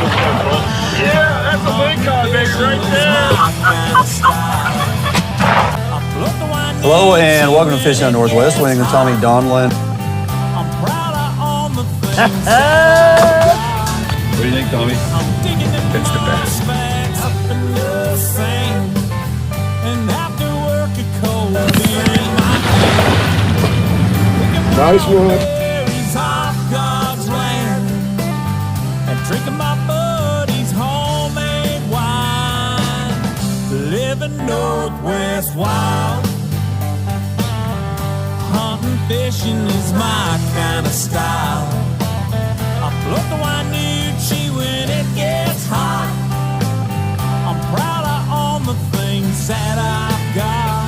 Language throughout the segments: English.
Yeah, that's a wing cod, baby, right there. Hello and welcome to Fishing on Northwest. Winning with Tommy Donlin. What do you think, Tommy? It's the best. Nice one. Drinking my buddy's homemade wine, living Northwest wild. Hunting, fishing is my kind of style. I float the Wyoming when it gets hot. I'm proud of all the things that I've got.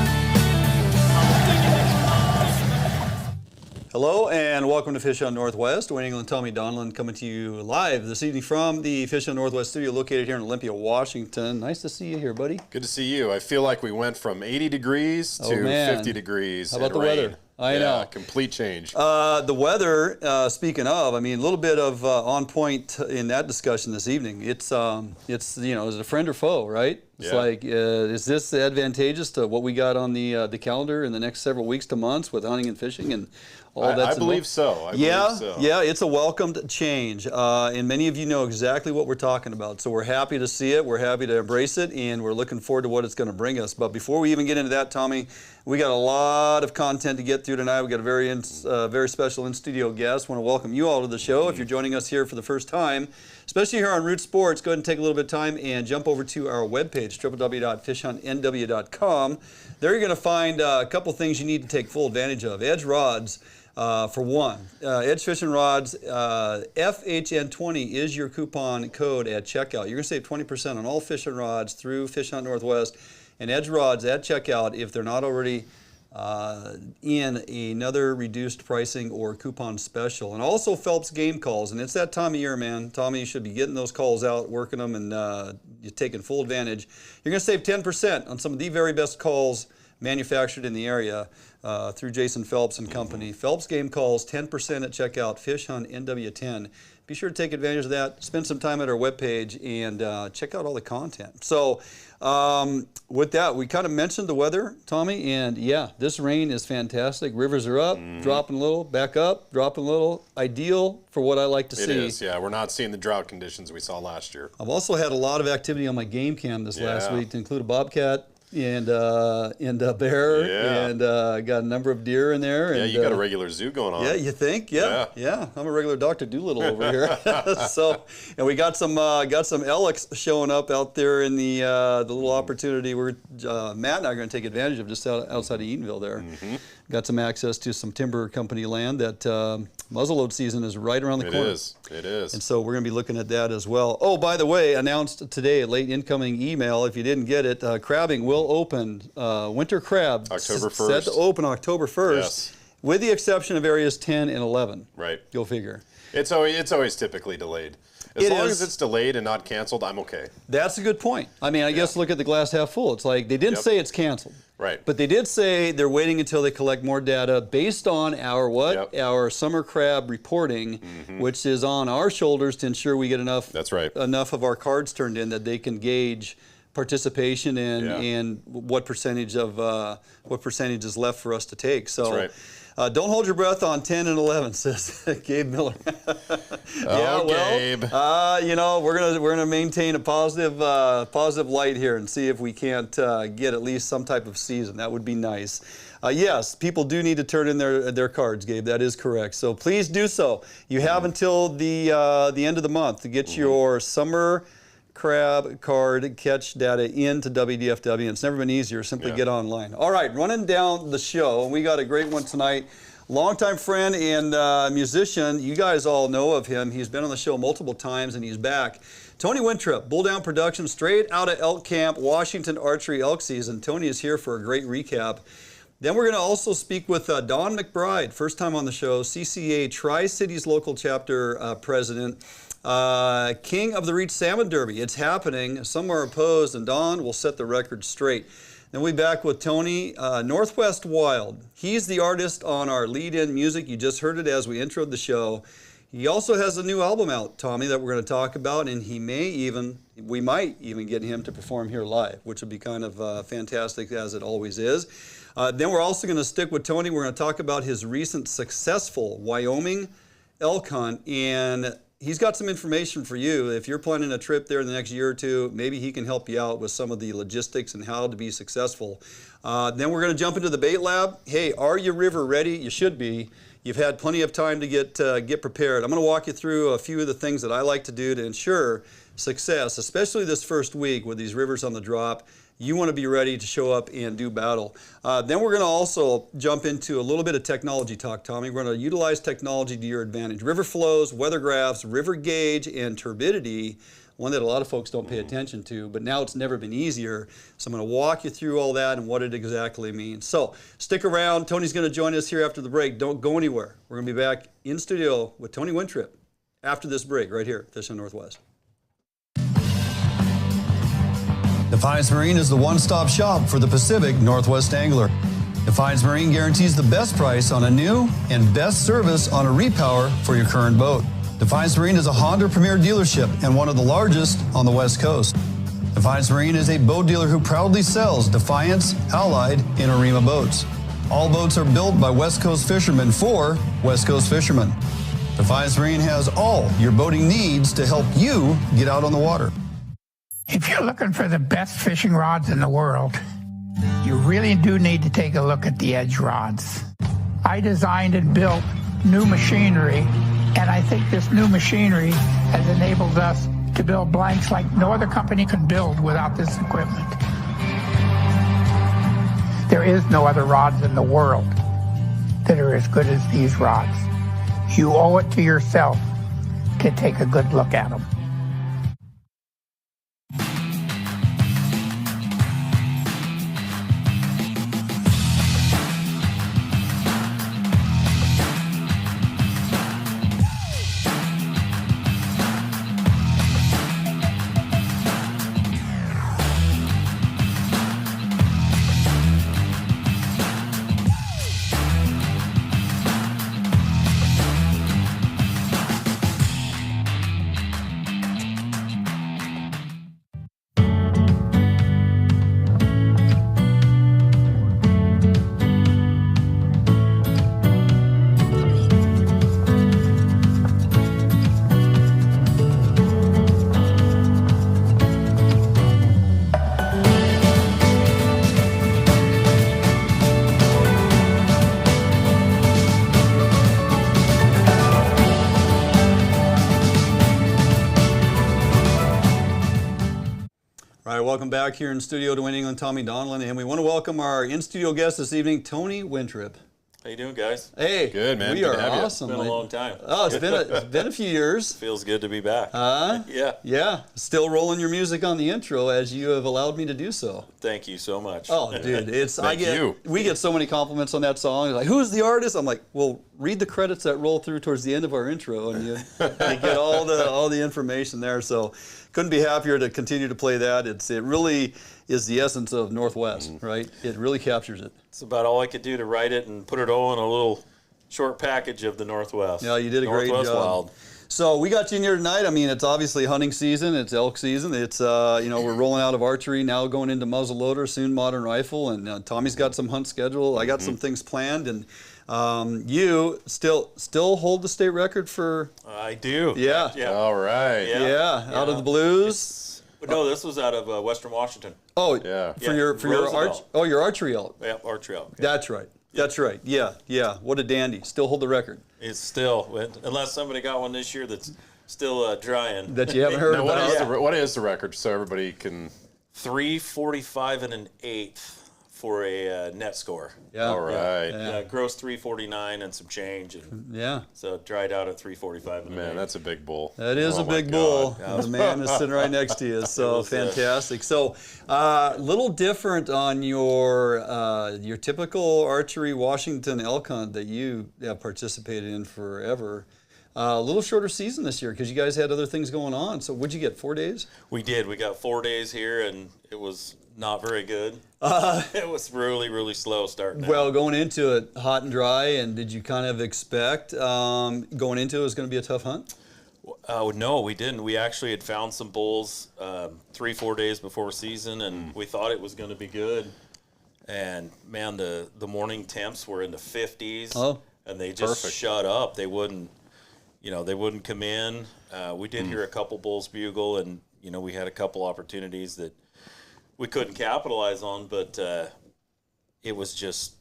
Hello and welcome to Fish on Northwest. Wayne England, Tommy Donlin coming to you live this evening from the Fish on Northwest studio located here in Olympia, Washington. Nice to see you here, buddy. Good to see you. I feel like we went from 80 degrees to 50 degrees. How about the rain. weather? I know. Complete change. The weather, speaking of, I mean, a little bit of on point in that discussion this evening. It's you know, is it a friend or foe, right? It's like, is this advantageous to what we got on the calendar in the next several weeks to months with hunting and fishing and all that? I believe so. Yeah, it's a welcomed change, and many of you know exactly what we're talking about. So we're happy to see it, we're happy to embrace it, and we're looking forward to what it's going to bring us. But before we even get into that, Tommy, we got a lot of content to get through tonight. We got a very special in-studio guest. Want to welcome you all to the show. If you're joining us here for the first time, especially here on Root Sports, go ahead and take a little bit of time and jump over to our webpage, www.fishuntnw.com. There you're going to find a couple things you need to take full advantage of. Edge rods. For one, Edge Fishing Rods, FHN20 is your coupon code at checkout. You're going to save 20% on all fishing rods through Fish Hunt Northwest and Edge rods at checkout if they're not already in another reduced pricing or coupon special. And also Phelps game calls, and it's that time of year, man. Tommy, you should be getting those calls out, working them, and you're taking full advantage. You're going to save 10% on some of the very best calls manufactured in the area through Jason Phelps and Company. Phelps game calls, 10% at checkout, Fish Hunt NW10. Be sure to take advantage of that. Spend some time at our webpage and check out all the content. So with that, we kind of mentioned the weather, Tommy, and yeah, this rain is fantastic. Rivers are up, dropping a little, back up, dropping a little. Ideal for what I like to see. It is, yeah. We're not seeing the drought conditions we saw last year. I've also had a lot of activity on my game cam this last week, to include a bobcat and a bear, and got a number of deer in there. Yeah, and, you got a regular zoo going on. Yeah, you think? Yeah. I'm a regular Dr. Doolittle over here. So, and we got some elks showing up out there in the little opportunity where Matt and I are going to take advantage of just outside of Eatonville there. Got some access to some timber company land that muzzleload season is right around the corner. It is. And so we're going to be looking at that as well. Oh, by the way, announced today, a late incoming email. If you didn't get it, crabbing will open. Winter crab October 1st. Set to open October 1st, with the exception of areas 10 and 11. Right. Go figure. It's always typically delayed. As long as it's delayed and not canceled, I'm okay. That's a good point. I mean, I guess look at the glass half full. It's like they didn't say it's canceled. Right. But they did say they're waiting until they collect more data based on our what? Our summer crab reporting, which is on our shoulders to ensure we get enough enough of our cards turned in that they can gauge participation and what percentage is left for us to take. So That's right. Don't hold your breath on 10 and 11, says Gabe Miller. Gabe. You know, we're gonna maintain a positive light here and see if we can't get at least some type of season. That would be nice. Yes, people do need to turn in their cards, Gabe. That is correct. So please do so. You have until the end of the month to get your summer crab card catch data into WDFW, and it's never been easier. Simply get online. All right, running down the show, and we got a great one tonight. Longtime friend and musician. You guys all know of him. He's been on the show multiple times, and he's back. Tony Winthrop, Bull Down Productions, straight out of elk camp, Washington archery elk season. Tony is here for a great recap. Then we're going to also speak with Don McBride, first time on the show, CCA Tri Cities Local Chapter president. King of the Reach Salmon Derby. It's happening. Some are opposed, and Don will set the record straight. Then we'll be back with Tony, Northwest Wild. He's the artist on our lead-in music. You just heard it as we introed the show. He also has a new album out, Tommy, that we're going to talk about, and we might even get him to perform here live, which would be kind of fantastic, as it always is. Then we're also going to stick with Tony. We're going to talk about his recent successful Wyoming elk hunt, and he's got some information for you. If you're planning a trip there in the next year or two, maybe he can help you out with some of the logistics and how to be successful. Then we're going to jump into the bait lab. Hey, are you river ready? You should be. You've had plenty of time to get prepared. I'm going to walk you through a few of the things that I like to do to ensure success, especially this first week with these rivers on the drop. You want to be ready to show up and do battle. Then we're going to also jump into a little bit of technology talk, Tommy. We're going to utilize technology to your advantage. River flows, weather graphs, river gauge, and turbidity, one that a lot of folks don't pay attention to, but now it's never been easier. So I'm going to walk you through all that and what it exactly means. So stick around. Tony's going to join us here after the break. Don't go anywhere. We're going to be back in studio with Tony Winthrop after this break right here at Fishing Northwest. Defiance Marine is the one-stop shop for the Pacific Northwest angler. Defiance Marine guarantees the best price on a new and best service on a repower for your current boat. Defiance Marine is a Honda Premier dealership and one of the largest on the West Coast. Defiance Marine is a boat dealer who proudly sells Defiance, Allied, and Arima boats. All boats are built by West Coast fishermen for West Coast fishermen. Defiance Marine has all your boating needs to help you get out on the water. If you're looking for the best fishing rods in the world, you really do need to take a look at the Edge rods. I designed and built new machinery, and I think this new machinery has enabled us to build blanks like no other company can build without this equipment. There is no other rods in the world that are as good as these rods. You owe it to yourself to take a good look at them. Welcome back here in studio to New England, Tommy Donlin, and we want to welcome our in-studio guest this evening, Tony Winthrop. How you doing, guys? Hey, good, man. We Good are to have you. awesome. It's been a long time. Oh, it's been a few years. Feels good to be back. Yeah. Still rolling your music on the intro as you have allowed me to do so. Thank you so much. Oh, dude, we get so many compliments on that song. Like, who's the artist? I'm like, well, read the credits that roll through towards the end of our intro, and you get all the information there. So, couldn't be happier to continue to play that. It really is the essence of Northwest, right? It really captures it. It's about all I could do to write it and put it all in a little short package of the Northwest. Yeah, you did a great job. Northwest Wild. So we got you in here tonight. I mean, it's obviously hunting season. It's elk season. It's we're rolling out of archery now, going into muzzleloader, soon modern rifle, and Tommy's got some hunt scheduled. I got some things planned, and you still hold the state record for. I do. Yeah. All right. Yeah. Out of the blues. No, this was out of Western Washington. Oh, yeah. For your archery elk. Yeah, archery elk. That's right. That's right. Yeah. What a dandy. Still hold the record. It's still, unless somebody got one this year that's still drying. That you haven't heard Now, about. what is the record so everybody can? 345 1/8 for a net score. Yeah. All right. Yeah, gross 349 and some change. And Yeah. so it dried out at 345 1/8. Man, that's a big bull. That is a my big bull. God. The man is sitting right next to you. So was, fantastic. So a little different on your typical archery Washington elk hunt that you have participated in forever. A little shorter season this year because you guys had other things going on. So what'd you get, 4 days? We did. We got 4 days here, and it was not very good. It was really, really slow starting out. Well, going into it hot and dry, and did you kind of expect going into it was going to be a tough hunt? No, we didn't. We actually had found some bulls 3-4 days before season, and we thought it was going to be good. And man, the morning temps were in the 50s, and they just shut up. They wouldn't, they wouldn't come in. We did hear a couple bulls bugle, and we had a couple opportunities that we couldn't capitalize on, but it was just,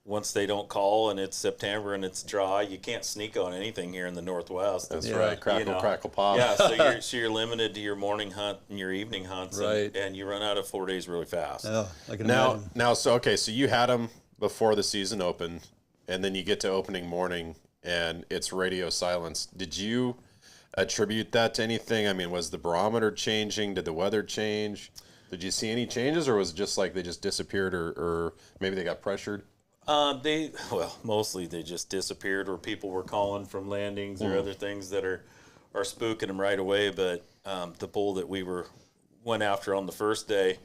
once they don't call and it's September and it's dry, you can't sneak on anything here in the Northwest. That's right. Crackle, pop. Yeah, so you're limited to your morning hunt and your evening hunts, right? And you run out of 4 days really fast. Yeah, I can imagine. So you had them before the season opened, and then you get to opening morning and it's radio silence. Did you attribute that to anything? I mean, was the barometer changing? Did the weather change? Did you see any changes, or was it just like they just disappeared, or maybe they got pressured? Mostly they just disappeared, or people were calling from landings or other things that are spooking them right away. But the bull that we went after on the first day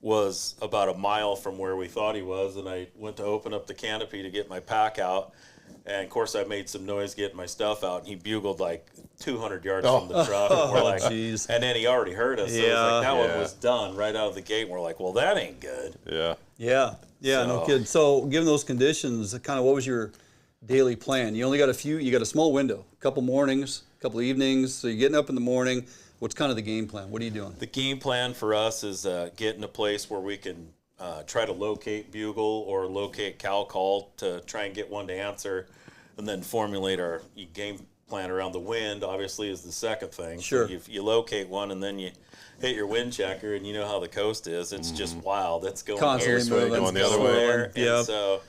was about a mile from where we thought he was, and I went to open up the canopy to get my pack out, and of course I made some noise getting my stuff out, and he bugled like 200 yards from the truck, and we're like, and then he already heard us, so it was like, that one was done right out of the gate, and we're like, well, that ain't good. No kidding. So given those conditions, kind of what was your daily plan? You only got you got a small window, a couple mornings, a couple evenings, so you're getting up in the morning. What's kind of the game plan? What are you doing? The game plan for us is getting a place where we can try to locate bugle or locate cow call to try and get one to answer, and then formulate our game plan around the wind. Obviously is the second thing. Sure. So you locate one, and then you hit your wind checker, and you know how the coast is. It's just wild. It's going constantly moving, going the other way. And so,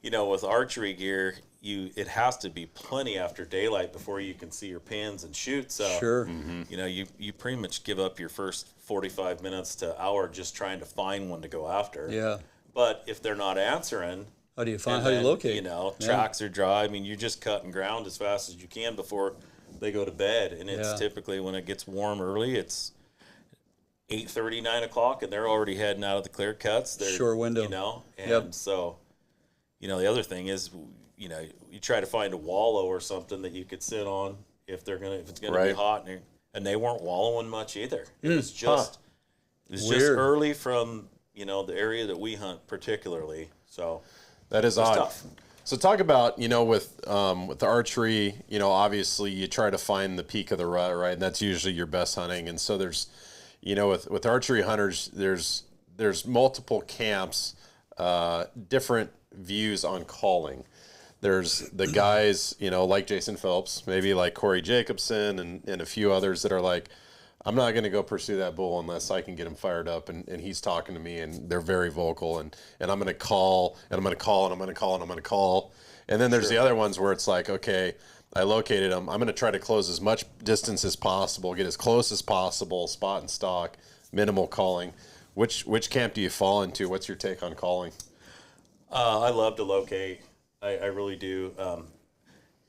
with archery gear, it has to be plenty after daylight before you can see your pins and shoot. So sure. You pretty much give up your first 45 minutes to hour just trying to find one to go after. Yeah. But if they're not answering, how do you locate? Tracks are dry. I mean, you're just cutting ground as fast as you can before they go to bed. And it's typically when it gets warm early, it's 8:30, 9 o'clock, and they're already heading out of the clear cuts. They're, short window. So, the other thing is, you try to find a wallow or something that you could sit on if it's gonna be hot, and they weren't wallowing much either. It was just early from the area that we hunt particularly. So that is odd. Tough. So talk about with the archery, obviously you try to find the peak of the rut, right? And that's usually your best hunting. And so there's with archery hunters, there's multiple camps, different views on calling. There's the guys, like Jason Phillips, maybe like Corey Jacobson and a few others that are like, I'm not going to go pursue that bull unless I can get him fired up, and he's talking to me, and they're very vocal, and I'm going to call, and I'm going to call, and I'm going to call, and I'm going to call. And then there's the other ones where it's like, okay, I located him. I'm going to try to close as much distance as possible, get as close as possible, spot and stock, minimal calling. Which camp do you fall into? What's your take on calling? I love to locate. I really do.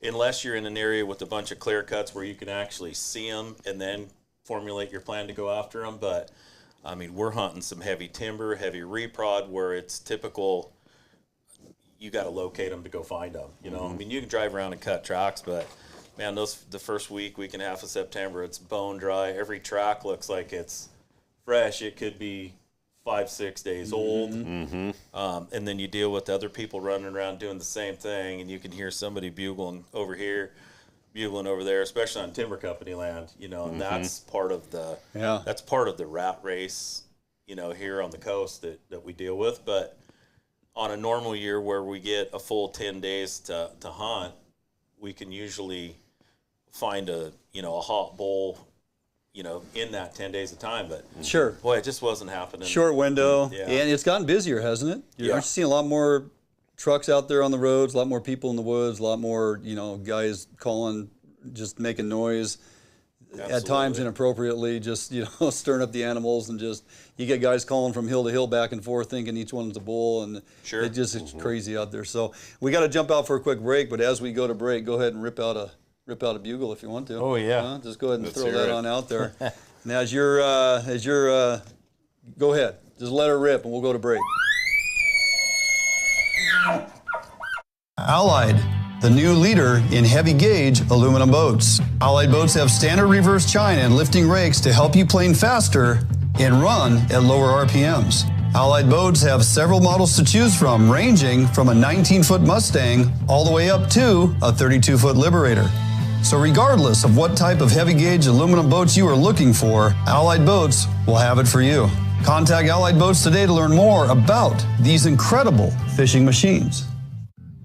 Unless you're in an area with a bunch of clear cuts where you can actually see them and then formulate your plan to go after them. But, I mean, we're hunting some heavy timber, heavy reprod, where it's typical you got to locate them to go find them. I mean, you can drive around and cut tracks, but, man, the first week and a half of September, it's bone dry. Every track looks like it's fresh. It could be 5-6 days old. And then you deal with other people running around doing the same thing, and you can hear somebody bugling over here, bugling over there, especially on timber company land, and that's part of the rat race, here on the coast that we deal with. But on a normal year where we get a full 10 days to hunt, we can usually find a hot bull, in that 10 days of time. But sure, boy, it just wasn't happening. Short window, and it's gotten busier, hasn't it? You're seeing a lot more trucks out there on the roads, a lot more people in the woods, a lot more, guys calling, just making noise. Absolutely. At times inappropriately, just, stirring up the animals, and just, you get guys calling from hill to hill back and forth thinking each one's a bull, and it's crazy out there. So we got to jump out for a quick break, but as we go to break, go ahead and rip out a bugle if you want to. Oh yeah. Just go ahead and throw that on out there. Now as you're go ahead. Just let her rip and we'll go to break. Allied, the new leader in heavy gauge aluminum boats. Allied boats have standard reverse chine and lifting rakes to help you plane faster and run at lower RPMs. Allied boats have several models to choose from, ranging from a 19-foot Mustang all the way up to a 32-foot Liberator. So regardless of what type of heavy gauge aluminum boats you are looking for, Allied Boats will have it for you. Contact Allied Boats today to learn more about these incredible fishing machines.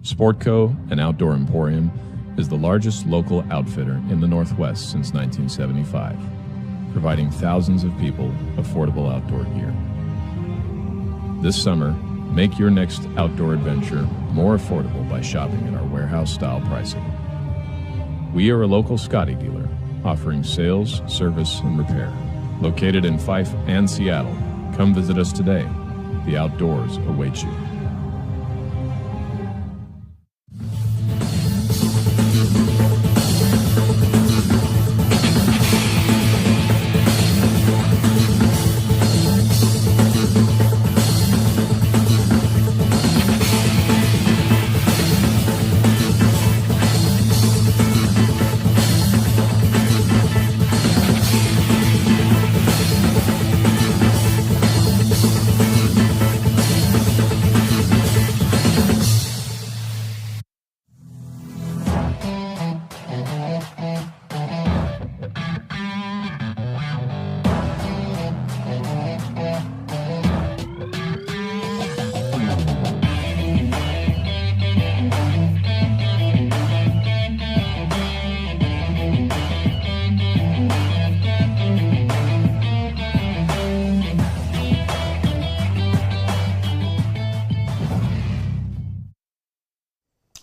Sportco, an outdoor emporium, is the largest local outfitter in the Northwest since 1975, providing thousands of people affordable outdoor gear. This summer, make your next outdoor adventure more affordable by shopping at our warehouse-style pricing. We are a local Scotty dealer, offering sales, service, and repair. Located in Fife and Seattle, come visit us today. The outdoors await you.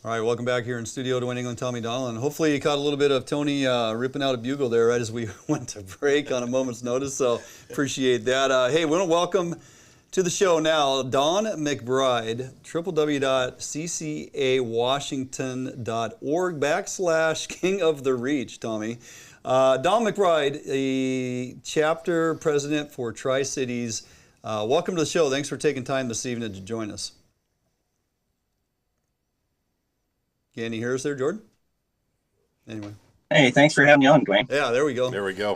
All right, welcome back here in studio to Win England, Tommy Donald. And hopefully you caught a little bit of Tony ripping out a bugle there right as we went to break on a moment's notice, so appreciate that. Hey, we want to welcome to the show now Don McBride, www.ccawashington.org/King of the Reach, Tommy. Don McBride, the chapter president for Tri Cities. Welcome to the show. Thanks for taking time this evening to join us. Can you hear us there, Jordan? Anyway. Hey, thanks for having me on, Dwayne. Yeah, there we go. There we go.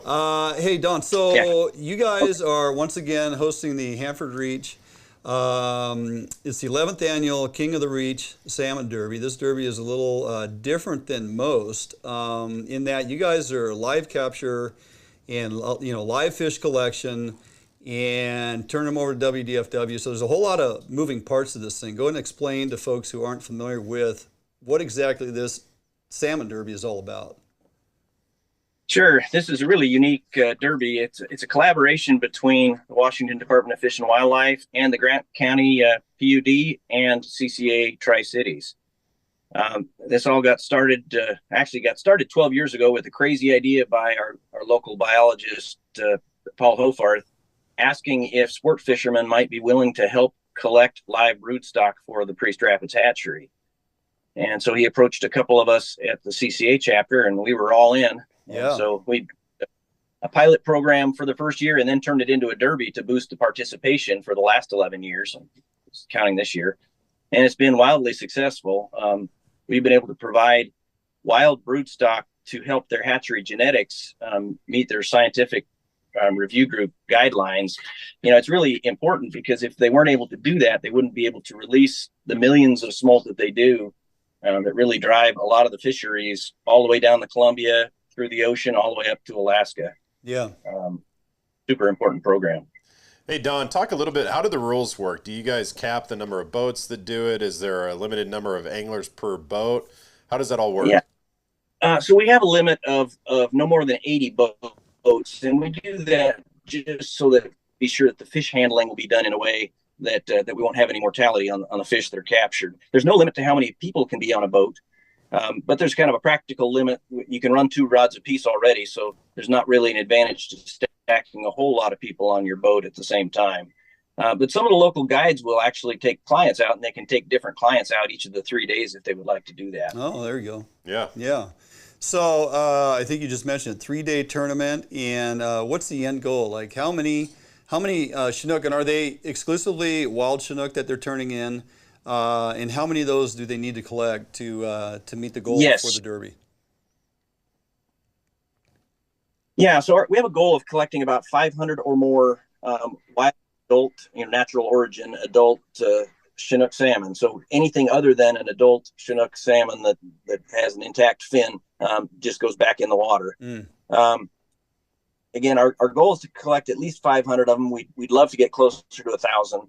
Hey, Don, so you guys are once again hosting the Hanford Reach. It's the 11th annual King of the Reach Salmon Derby. This derby is a little different than most in that you guys are live capture and live fish collection and turn them over to WDFW. So there's a whole lot of moving parts to this thing. Go ahead and explain to folks who aren't familiar with what exactly this Salmon Derby is all about. Sure. This is a really unique derby. It's a collaboration between the Washington Department of Fish and Wildlife and the Grant County PUD and CCA Tri Cities. This all got started 12 years ago with a crazy idea by our local biologist, Paul Hofarth, asking if sport fishermen might be willing to help collect live broodstock for the Priest Rapids hatchery. And so he approached a couple of us at the CCA chapter, and we were all in. Yeah. And so we a pilot program for the first year and then turned it into a derby to boost the participation for the last 11 years, counting this year. And it's been wildly successful. We've been able to provide wild broodstock to help their hatchery genetics meet their scientific review group guidelines. It's really important because if they weren't able to do that, they wouldn't be able to release the millions of smolt that they do that really drive a lot of the fisheries all the way down the Columbia, through the ocean, all the way up to Alaska. Yeah. Super important program. Hey, Don, talk a little bit. How do the rules work? Do you guys cap the number of boats that do it? Is there a limited number of anglers per boat? How does that all work? Yeah. So we have a limit of no more than 80 boats, and we do that just so that be sure that the fish handling will be done in a way that we won't have any mortality on the fish that are captured. There's no limit to how many people can be on a boat, but there's kind of a practical limit. You can run 2 rods apiece already, so there's not really an advantage to stacking a whole lot of people on your boat at the same time. But some of the local guides will actually take clients out, and they can take different clients out each of the 3 days if they would like to do that. Oh, there you go. Yeah. Yeah. So I think you just mentioned a 3-day tournament, and what's the end goal? Like how many how many Chinook, and are they exclusively wild Chinook that they're turning in? And how many of those do they need to collect to meet the goal for the Derby? Yeah, so we have a goal of collecting about 500 or more wild adult, natural origin adult Chinook salmon. So anything other than an adult Chinook salmon that has an intact fin just goes back in the water. Again, our goal is to collect at least 500 of them. We'd love to get closer to 1,000.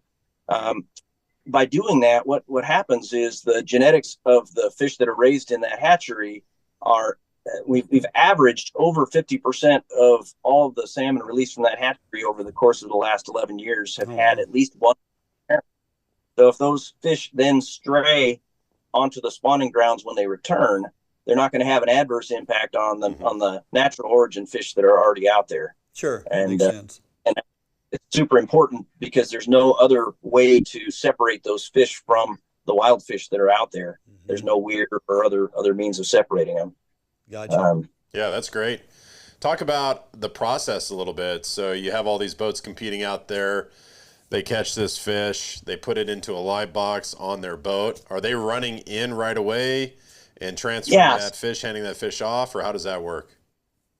By doing that, what happens is the genetics of the fish that are raised in that hatchery are we've averaged over 50% of all of the salmon released from that hatchery over the course of the last 11 years have had at least one parent. So if those fish then stray onto the spawning grounds when they return, they're not going to have an adverse impact on the natural origin fish that are already out there. Sure, and makes sense. And it's super important because there's no other way to separate those fish from the wild fish that are out there. There's no weir or other means of separating them. Gotcha. Yeah, that's great. Talk about the process a little bit. So you have all these boats competing out there. They catch this fish. They put it into a live box on their boat. Are they running in right away and transferring that fish, handing that fish off, or how does that work?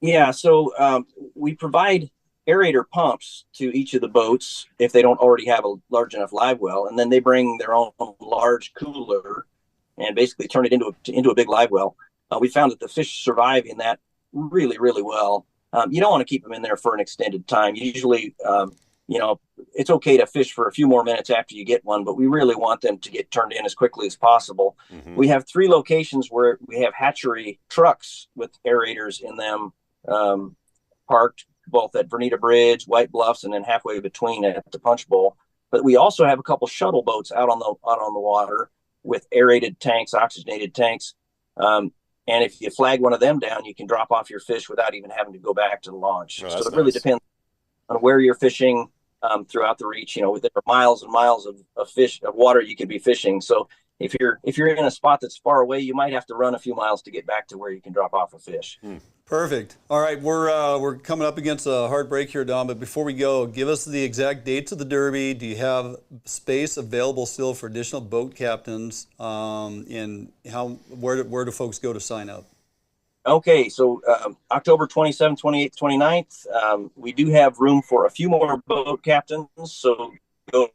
Yeah, so we provide aerator pumps to each of the boats if they don't already have a large enough live well, and then they bring their own large cooler and basically turn it into a big live well. We found that the fish survive in that really, really well. You don't want to keep them in there for an extended time. Usually, it's okay to fish for a few more minutes after you get one, but we really want them to get turned in as quickly as possible. We have 3 locations where we have hatchery trucks with aerators in them parked, both at Vernita Bridge, White Bluffs, and then halfway between at the Punch Bowl. But we also have a couple shuttle boats out on the water with aerated tanks, oxygenated tanks. And if you flag one of them down, you can drop off your fish without even having to go back to the launch. So it really depends on where you're fishing throughout the reach. There are miles and miles of water you could be fishing. So if you're in a spot that's far away, you might have to run a few miles to get back to where you can drop off a fish. Perfect. All right, we're coming up against a hard break here, Don. But before we go, give us the exact dates of the Derby. Do you have space available still for additional boat captains? And where do folks go to sign up? Okay, so October 27th, 28th, 29th, we do have room for a few more boat captains. So go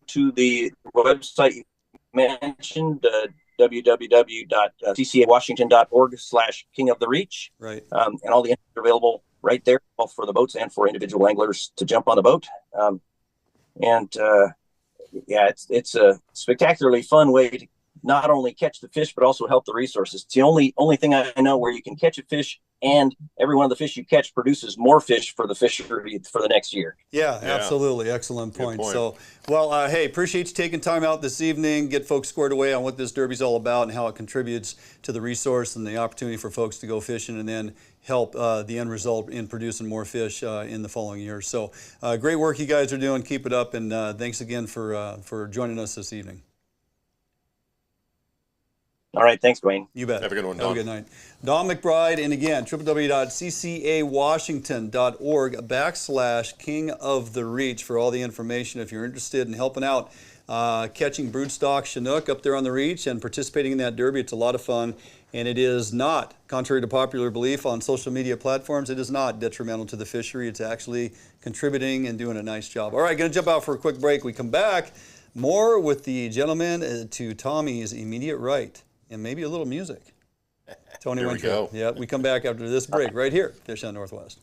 to the website you mentioned, www.ccawashington.org/King of the Reach. Right. And all the info are available right there, both for the boats and for individual anglers to jump on the boat. It's a spectacularly fun way to not only catch the fish, but also help the resources. It's the only thing I know where you can catch a fish and every one of the fish you catch produces more fish for the fishery for the next year. Yeah, absolutely. Excellent point. So, hey, appreciate you taking time out this evening, get folks squared away on what this Derby's all about and how it contributes to the resource and the opportunity for folks to go fishing and then help the end result in producing more fish in the following years. So, great work you guys are doing. Keep it up, and thanks again for joining us this evening. All right. Thanks, Dwayne. You bet. Have a good one, Don. Have a good night. Don McBride, and again, www.ccawashington.org/King of the Reach for all the information if you're interested in helping out catching broodstock Chinook up there on the Reach and participating in that Derby. It's a lot of fun, and it is not, contrary to popular belief on social media platforms, it is not detrimental to the fishery. It's actually contributing and doing a nice job. All right, going to jump out for a quick break. We come back, more with the gentleman to Tommy's immediate right. And maybe a little music. Tony Winthrop. Yeah, we come back after this break right here, Fish on Northwest.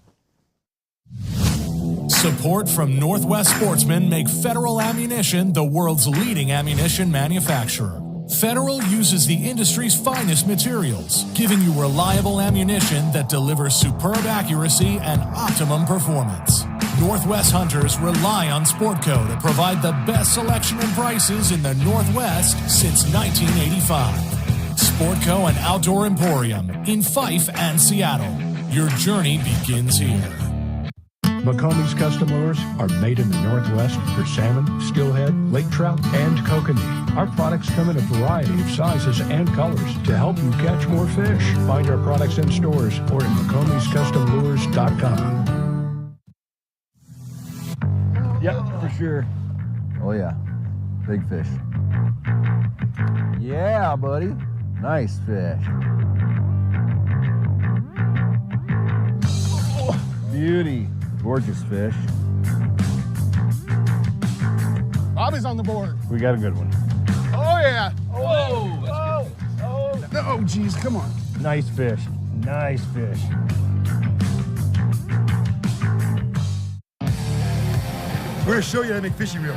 Support from Northwest Sportsmen make Federal Ammunition the world's leading ammunition manufacturer. Federal uses the industry's finest materials, giving you reliable ammunition that delivers superb accuracy and optimum performance. Northwest hunters rely on Sportco to provide the best selection and prices in the Northwest since 1985. Sportco and Outdoor Emporium in Fife and Seattle. Your journey begins here. McCombie's custom lures are made in the Northwest for salmon, steelhead, lake trout, and kokanee. Our products come in a variety of sizes and colors to help you catch more fish. Find our products in stores or at McCombie'sCustomLures.com. Yep, for sure. Oh yeah, big fish. Yeah, buddy. Nice fish. Oh, beauty. Gorgeous fish. Bobby's on the board. We got a good one. Oh, yeah. Oh, oh, geez, come on. Nice fish. Nice fish. We're going to show you how to make fishing reels.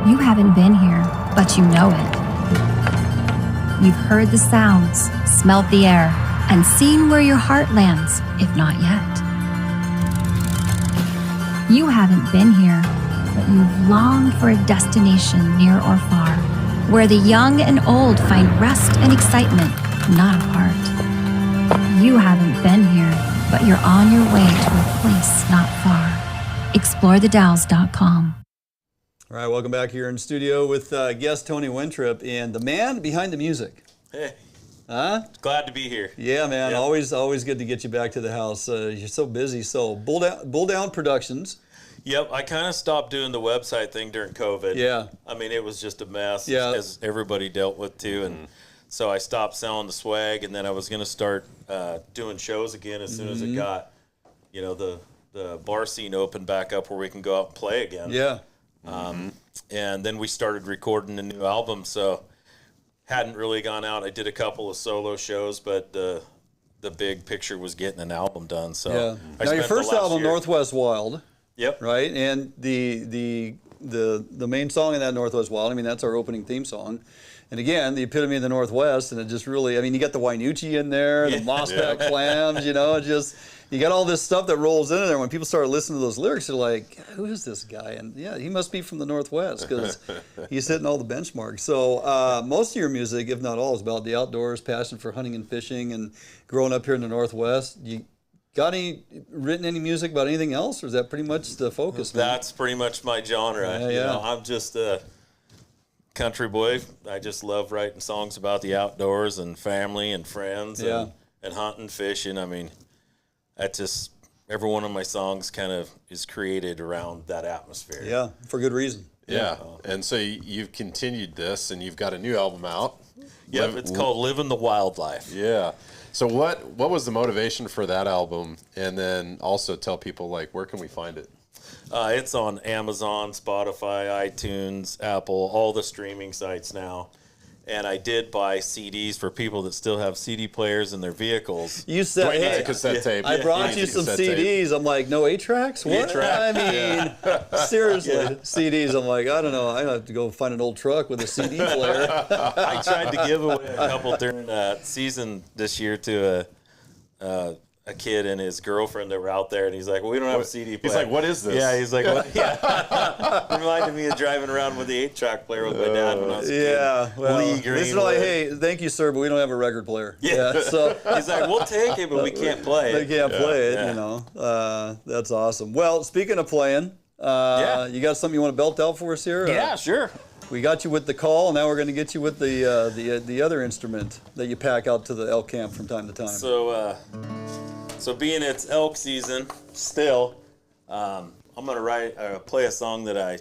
You haven't been here, but you know it. You've heard the sounds, smelled the air, and seen where your heart lands, if not yet. You haven't been here, but you've longed for a destination near or far, where the young and old find rest and excitement, not apart. You haven't been here, but you're on your way to a place not far. ExploreTheDalles.com. All right, welcome back here in studio with guest Tony Winthrop and the man behind the music. Hey. Huh? Glad to be here. Yeah, man. Yep. Always good to get you back to the house. You're so busy. So Bull Down Productions. Yep, I kind of stopped doing the website thing during COVID. Yeah. I mean, it was just a mess, Yeah. as everybody dealt with too. And so I stopped selling the swag, and then I was going to start doing shows again as soon as it got, the bar scene opened back up where we can go out and play again. Yeah. And then we started recording a new album, so hadn't really gone out. I did a couple of solo shows, but the big picture was getting an album done. So yeah. Now your first album, Northwest Wild. Yep. Right, and the main song in that, Northwest Wild. I mean, that's our opening theme song. And again, the epitome of the Northwest, and it just really, I mean, you got the Wainucci in there, the Mossback clams, you got all this stuff that rolls into there. When people start listening to those lyrics, they're like, who is this guy? And yeah, he must be from the Northwest because he's hitting all the benchmarks. So most of your music, if not all, is about the outdoors, passion for hunting and fishing, and growing up here in the Northwest. You got written any music about anything else, or is that pretty much the focus? That's pretty much my genre. Yeah. I'm just a country boy. I just love writing songs about the outdoors and family and friends and hunting, fishing. I mean, that just, every one of my songs kind of is created around that atmosphere. Yeah, for good reason. Yeah, and so you've continued this, and you've got a new album out. Yep, it's called Living the Wildlife. Yeah. So what was the motivation for that album? And then also tell people, like, where can we find it? It's on Amazon, Spotify, iTunes, Apple, all the streaming sites now. And I did buy CDs for people that still have CD players in their vehicles. You said, hey, cassette tape. I brought you some CDs. I'm like, no 8-tracks? What? 8-track. I mean, seriously, CDs. I'm like, I don't know. I have to go find an old truck with a CD player. I tried to give away a couple during season this year to a kid and his girlfriend that were out there, and he's like, well, we don't have a CD player. He's like, what is this? Yeah, he's like, what? Yeah. Reminded me of driving around with the 8-track player with my dad when I was a kid. Yeah, well, Lee this is like, hey, thank you, sir, but we don't have a record player. Yeah. So he's like, we'll take it, but we can't play it. They can't play it, That's awesome. Well, speaking of playing, you got something you want to belt out for us here? Yeah, sure. We got you with the call, and now we're going to get you with the other instrument that you pack out to the elk camp from time to time. So being it's elk season still, I'm gonna play a song that I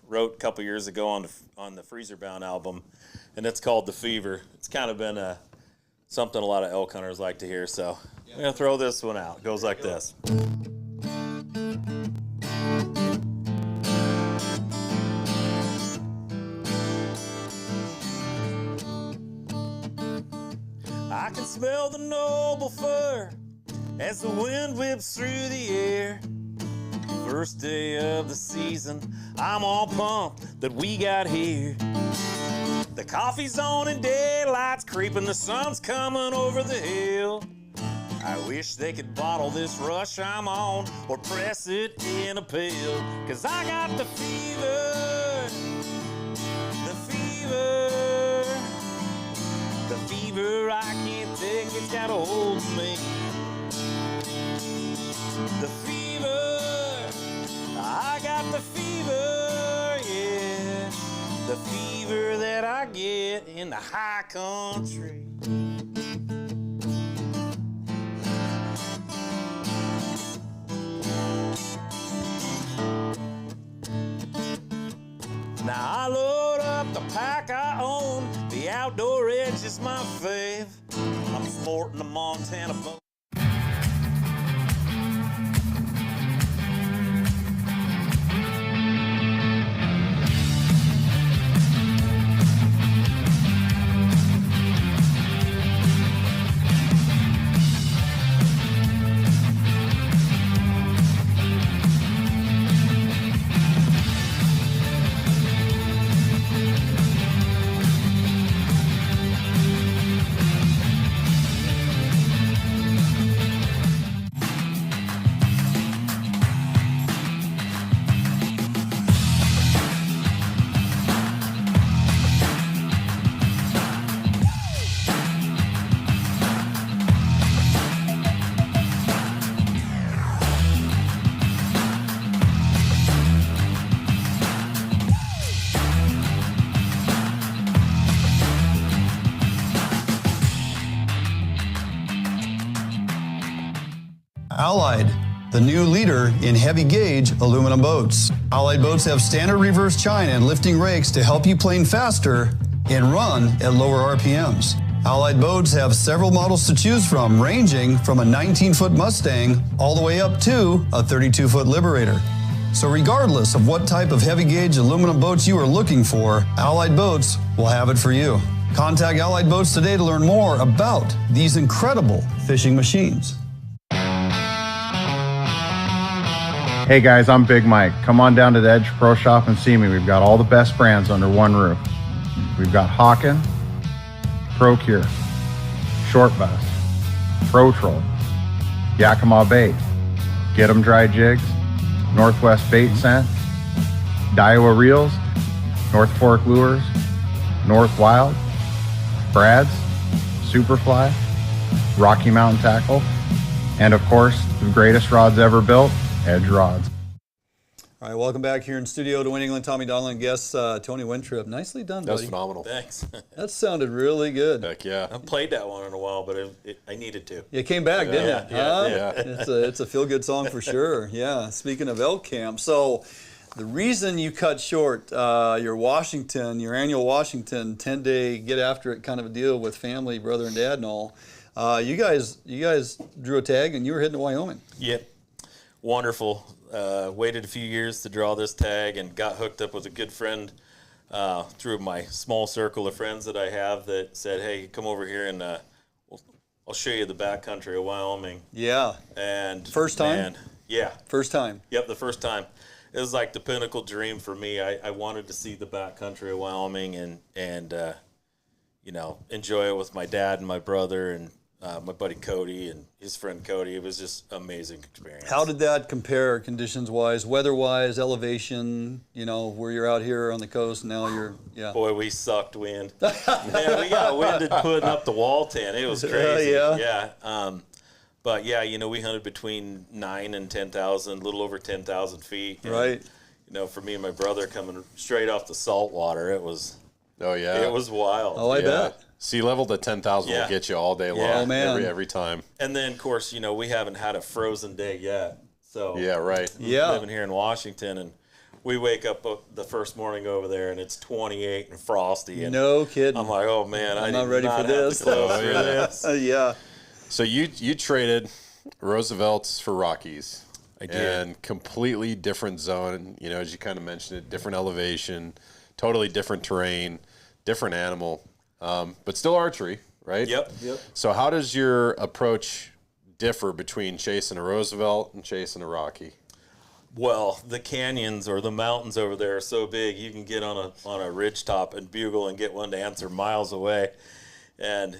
wrote a couple years ago on the Freezer Bound album, and it's called "The Fever." It's kind of been something a lot of elk hunters like to hear, so I'm gonna throw this one out. It goes like this. I can smell the noble fur as the wind whips through the air. First day of the season, I'm all pumped that we got here. The coffee's on and daylight's creeping, the sun's coming over the hill. I wish they could bottle this rush I'm on or press it in a pill, 'cause I got the fever fever I can't take, it's got a hold of me. The fever, I got the fever, yeah. The fever that I get in the high country. Now I load up the pack I own. The outdoor edge is my fave. I'm sporting a Montana boat. Allied, the new leader in heavy gauge aluminum boats. Allied boats have standard reverse chine and lifting rakes to help you plane faster and run at lower RPMs. Allied boats have several models to choose from, ranging from a 19-foot Mustang all the way up to a 32-foot Liberator. So regardless of what type of heavy gauge aluminum boats you are looking for, Allied Boats will have it for you. Contact Allied Boats today to learn more about these incredible fishing machines. Hey guys, I'm Big Mike. Come on down to the Edge Pro Shop and see me. We've got all the best brands under one roof. We've got Hawken, Procure, Short Bass, Pro Troll, Yakima Bait, Get 'em Dry Jigs, Northwest Bait Scent, Daiwa Reels, North Fork Lures, North Wild, Brad's, Superfly, Rocky Mountain Tackle, and of course, the greatest rods ever built, Edge Rods. All right, welcome back here in studio to Win England. Tommy Donlan, guest Tony Winthrop. Nicely done, buddy. That was phenomenal. Thanks. That sounded really good. Heck yeah. I haven't played that one in a while, but I needed to. You came back, didn't it? Yeah. It's a feel-good song for sure. Yeah. Speaking of elk camp, so the reason you cut short your annual Washington 10-day get after it kind of a deal with family, brother and dad and all, you guys drew a tag and you were heading to Wyoming. Yep. Wonderful. Waited a few years to draw this tag and got hooked up with a good friend through my small circle of friends that I have that said, hey, come over here and I'll show you the backcountry of Wyoming. Yeah. And first time? Man, yeah. First time? Yep, the first time. It was like the pinnacle dream for me. I wanted to see the backcountry of Wyoming and enjoy it with my dad and my brother and my buddy Cody and his friend Cody. It was just an amazing experience. How did that compare conditions-wise, weather-wise, elevation, where you're out here on the coast, now you're, yeah. Boy, we sucked wind. Man, we got winded putting up the wall tent. It was crazy. Yeah. But, yeah, we hunted between 9,000 and 10,000, a little over 10,000 feet. And, right. For me and my brother coming straight off the salt water, it was... Oh, yeah. It was wild. Oh, I bet. Sea level to 10,000 will get you all day long. Oh, man. Every time. And then, of course, we haven't had a frozen day yet. So yeah, right. Yeah. Living here in Washington, and we wake up the first morning over there, and it's 28 and frosty. And no kidding. I'm like, oh, man, I'm not ready for this. Yeah. So you traded Roosevelt's for Rockies. I did. And completely different zone, as you kind of mentioned it, different elevation, totally different terrain, different animal. But still archery, right? Yep. So how does your approach differ between chasing a Roosevelt and chasing a Rocky? Well, the canyons or the mountains over there are so big, you can get on a ridge top and bugle and get one to answer miles away. And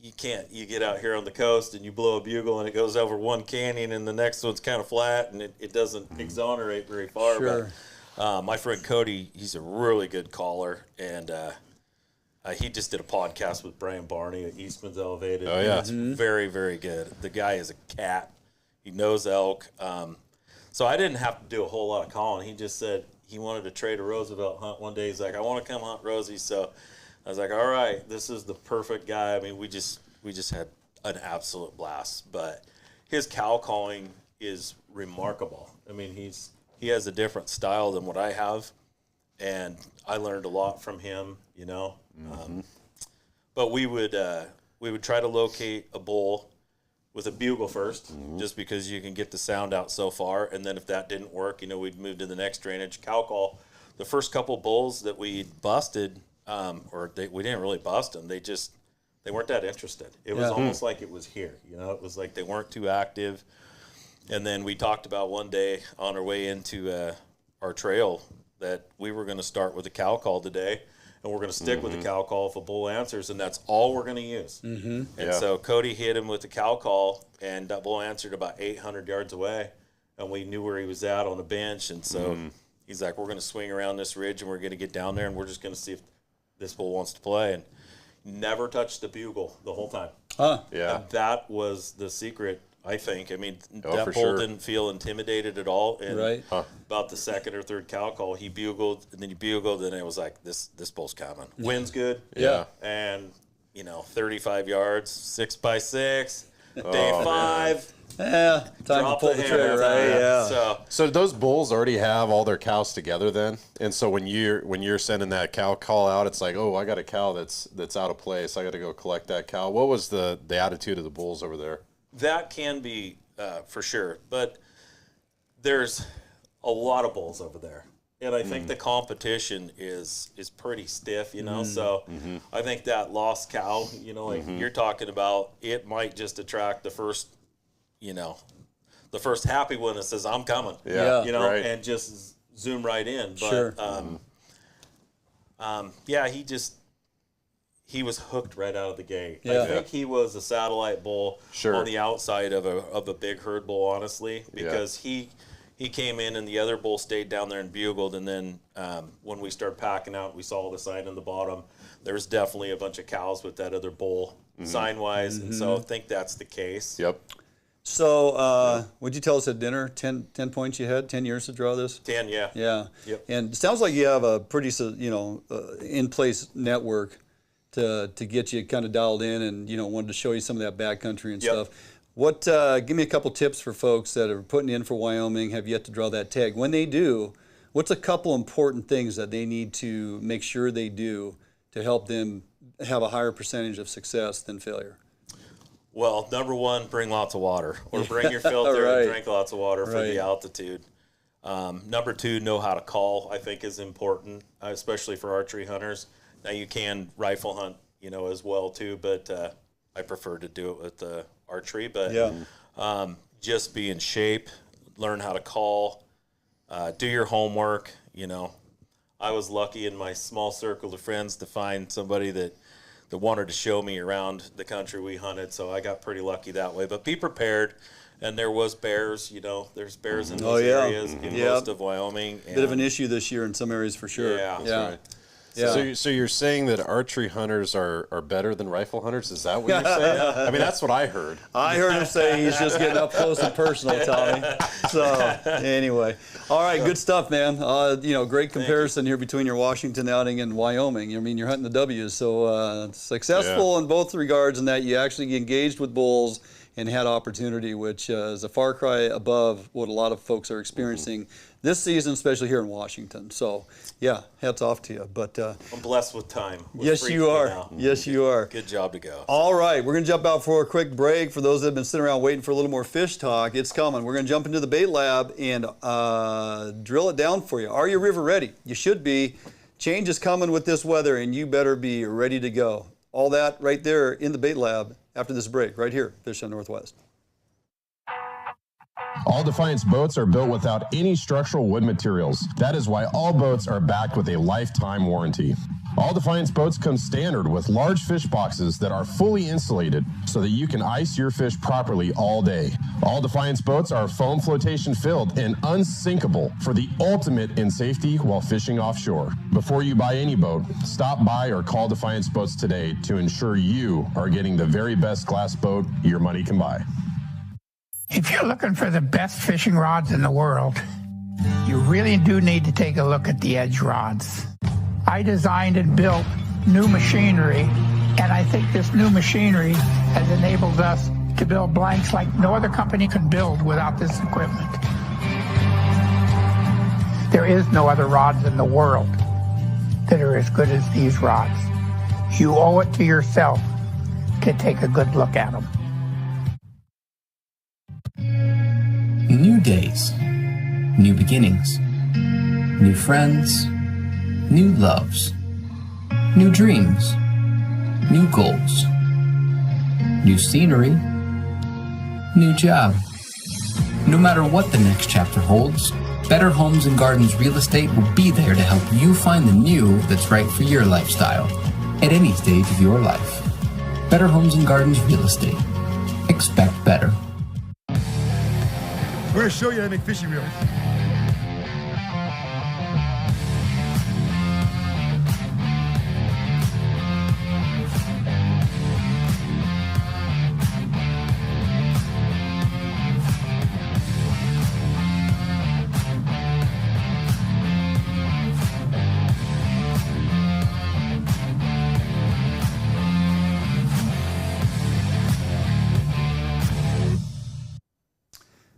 you can't. You get out here on the coast and you blow a bugle and it goes over one canyon and the next one's kind of flat and it doesn't exonerate very far. Sure. But my friend Cody, he's a really good caller, and He just did a podcast with Brian Barney at Eastman's Elevated. Oh, yeah. It's very, very good. The guy is a cat. He knows elk. So I didn't have to do a whole lot of calling. He just said he wanted to trade a Roosevelt hunt one day. He's like, I want to come hunt Rosie. So I was like, all right, this is the perfect guy. I mean, we just had an absolute blast. But his cow calling is remarkable. I mean, he has a different style than what I have, and I learned a lot from him, you know. But we would try to locate a bull with a bugle first, just because you can get the sound out so far, and then if that didn't work, you know, we'd move to the next drainage. Cow call. The first couple bulls that we busted, we didn't really bust them. They weren't that interested. It was almost like it was here, you know. It was like they weren't too active. And then we talked about one day on our way into our trail that we were going to start with a cow call today, and we're going to stick with the cow call if a bull answers, and that's all we're going to use. And so Cody hit him with the cow call, and that bull answered about 800 yards away, and we knew where he was at on a bench. And so he's like, we're going to swing around this ridge, and we're going to get down there, and we're just going to see if this bull wants to play. And never touched the bugle the whole time. And that was the secret, I think. I mean, that bull didn't feel intimidated at all. And about the second or third cow call, he bugled, and then he bugled, and it was like, this bull's coming. Wind's good. And, 35 yards, 6x6, day 5. Yeah, time to pull the trigger, right? So those bulls already have all their cows together then, and so when you're sending that cow call out, it's like, oh, I got a cow that's out of place. I got to go collect that cow. What was the attitude of the bulls over there? That can be for sure, but there's a lot of bulls over there, and I think the competition is pretty stiff, you know. So I think that lost cow, like you're talking about, it might just attract the first happy one that says, I'm coming, and just zoom right in. But, he was hooked right out of the gate. I think he was a satellite bull on the outside of a big herd bull, honestly, because he came in and the other bull stayed down there and bugled. And then when we started packing out, we saw the sign on the bottom. There was definitely a bunch of cows with that other bull sign-wise. And so I think that's the case. So, what'd you tell us at dinner? 10 points you had? 10 years to draw this? 10, yeah. Yeah. And it sounds like you have a pretty, in-place network to get you kind of dialed in, and, wanted to show you some of that backcountry and stuff. What? Give me a couple tips for folks that are putting in for Wyoming, have yet to draw that tag. When they do, what's a couple important things that they need to make sure they do to help them have a higher percentage of success than failure? Well, number one, bring lots of water, or bring your filter and drink lots of water for the altitude. Number two, know how to call, I think is important, especially for archery hunters. Now you can rifle hunt, as well too, but I prefer to do it with the archery. But just be in shape, learn how to call, do your homework. I was lucky in my small circle of friends to find somebody that wanted to show me around the country we hunted, so I got pretty lucky that way. But be prepared, and there was bears, there's bears in those areas in most of Wyoming. Bit of an issue this year in some areas for sure. Right. So you're saying that archery hunters are better than rifle hunters? Is that what you're saying? I mean, that's what I heard. I heard him say he's just getting up close and personal, Tommy. So anyway, all right, good stuff, man. Great comparison here between your Washington outing and Wyoming. I mean, you're hunting the W's, so successful in both regards, in that you actually engaged with bulls and had opportunity, which is a far cry above what a lot of folks are experiencing this season, especially here in Washington. So, hats off to you. But I'm blessed with time. Yes, you are. Yes, you are. Good job to go. All right, we're going to jump out for a quick break. For those that have been sitting around waiting for a little more fish talk, it's coming. We're going to jump into the bait lab and drill it down for you. Are you river ready? You should be. Change is coming with this weather, and you better be ready to go. All that right there in the bait lab after this break, right here, Fish on Northwest. All Defiance boats are built without any structural wood materials. That is why all boats are backed with a lifetime warranty. All Defiance boats come standard with large fish boxes that are fully insulated so that you can ice your fish properly all day. All Defiance boats are foam flotation filled and unsinkable for the ultimate in safety while fishing offshore. Before you buy any boat, stop by or call Defiance Boats today to ensure you are getting the very best glass boat your money can buy. If you're looking for the best fishing rods in the world, you really do need to take a look at the Edge rods. I designed and built new machinery, and I think this new machinery has enabled us to build blanks like no other company can build without this equipment. There is no other rods in the world that are as good as these rods. You owe it to yourself to take a good look at them. New days, new beginnings, new friends, new loves, new dreams, new goals, new scenery, new job. No matter what the next chapter holds, Better Homes and Gardens Real Estate will be there to help you find the new that's right for your lifestyle at any stage of your life. Better Homes and Gardens Real Estate. Expect better. We're going to show you how to make fishing reels.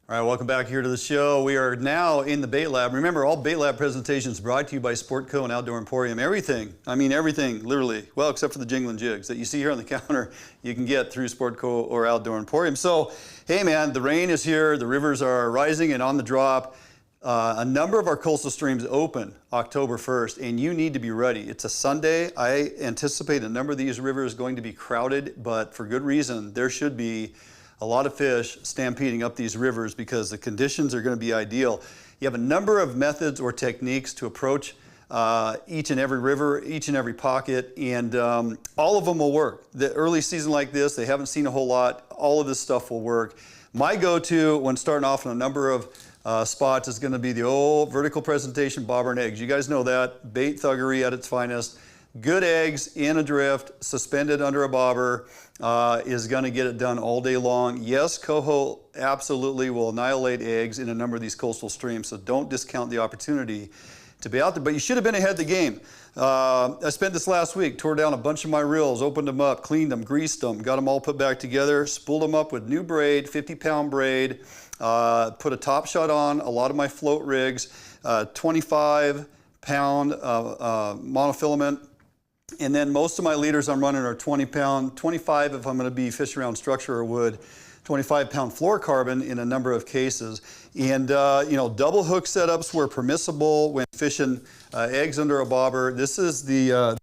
All right, welcome back here to the show. We are now in the Bait Lab. Remember, all Bait Lab presentations brought to you by Sportco and Outdoor Emporium. Everything, I mean everything, literally, well, except for the jingling jigs that you see here on the counter, you can get through Sportco or Outdoor Emporium. So, hey man, the rain is here, the rivers are rising and on the drop. A number of our coastal streams open October 1st, and you need to be ready. It's a Sunday. I anticipate a number of these rivers going to be crowded, but for good reason. There should be a lot of fish stampeding up these rivers because the conditions are going to be ideal. You have a number of methods or techniques to approach each and every river, each and every pocket, and all of them will work. The early season like this, they haven't seen a whole lot. All of this stuff will work. My go-to when starting off on a number of spots is going to be the old vertical presentation bobber and eggs. You guys know that. Bait thuggery at its finest. Good eggs in a drift, suspended under a bobber, is going to get it done all day long. Yes, coho absolutely will annihilate eggs in a number of these coastal streams, so don't discount the opportunity to be out there. But you should have been ahead of the game. I spent this last week, tore down a bunch of my reels, opened them up, cleaned them, greased them, got them all put back together, spooled them up with new braid, 50-pound braid, put a top shot on a lot of my float rigs, 25-pound monofilament. And then most of my leaders I'm running are 20-pound, 25 if I'm going to be fishing around structure or wood, 25-pound fluorocarbon in a number of cases. And you know, double hook setups were permissible when fishing eggs under a bobber. This is the